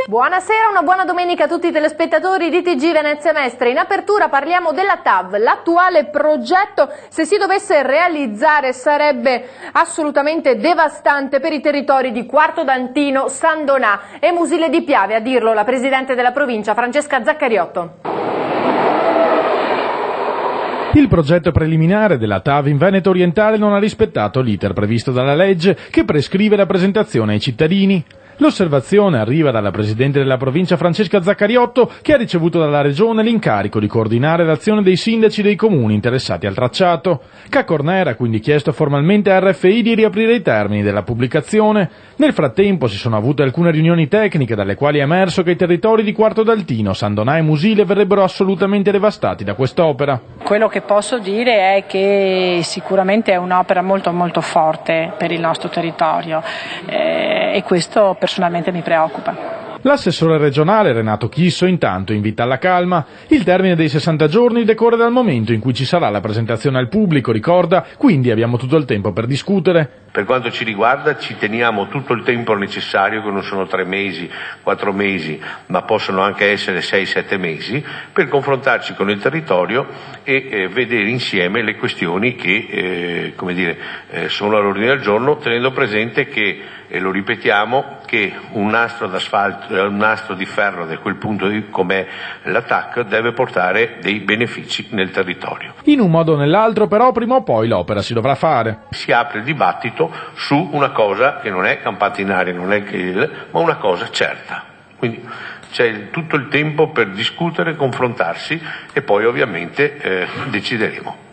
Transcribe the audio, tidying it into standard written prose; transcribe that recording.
Buonasera, una buona domenica a tutti i telespettatori di TG Venezia Mestre. In apertura parliamo della TAV. L'attuale progetto, se si dovesse realizzare, sarebbe assolutamente devastante per i territori di Quarto d'Antino, San Donà e Musile di Piave, a dirlo la Presidente della provincia Francesca Zaccariotto. Il progetto preliminare della TAV in Veneto orientale non ha rispettato l'iter previsto dalla legge che prescrive la presentazione ai cittadini. L'osservazione arriva dalla Presidente della provincia Francesca Zaccariotto, che ha ricevuto dalla Regione l'incarico di coordinare l'azione dei sindaci dei comuni interessati al tracciato. Cacornera ha quindi chiesto formalmente a RFI di riaprire i termini della pubblicazione. Nel frattempo si sono avute alcune riunioni tecniche dalle quali è emerso che i territori di Quarto d'Altino, San Donà e Musile verrebbero assolutamente devastati da quest'opera. Quello che posso dire è che sicuramente è un'opera molto forte per il nostro territorio e questo personalmente mi preoccupa. L'assessore regionale Renato Chisso intanto invita alla calma. Il termine dei 60 giorni decorre dal momento in cui ci sarà la presentazione al pubblico, ricorda, quindi abbiamo tutto il tempo per discutere. Per quanto ci riguarda ci teniamo tutto il tempo necessario, che non sono 3 mesi, 4 mesi, ma possono anche essere 6-7 mesi, per confrontarci con il territorio e vedere insieme le questioni che sono all'ordine del giorno, tenendo presente che, e lo ripetiamo, che un nastro d'asfalto, un nastro di ferro da quel punto com'è la TAC deve portare dei benefici nel territorio. In un modo o nell'altro però prima o poi l'opera si dovrà fare. Si apre il dibattito su una cosa che non è campata in aria, ma una cosa certa. Quindi c'è tutto il tempo per discutere, confrontarsi e poi ovviamente decideremo.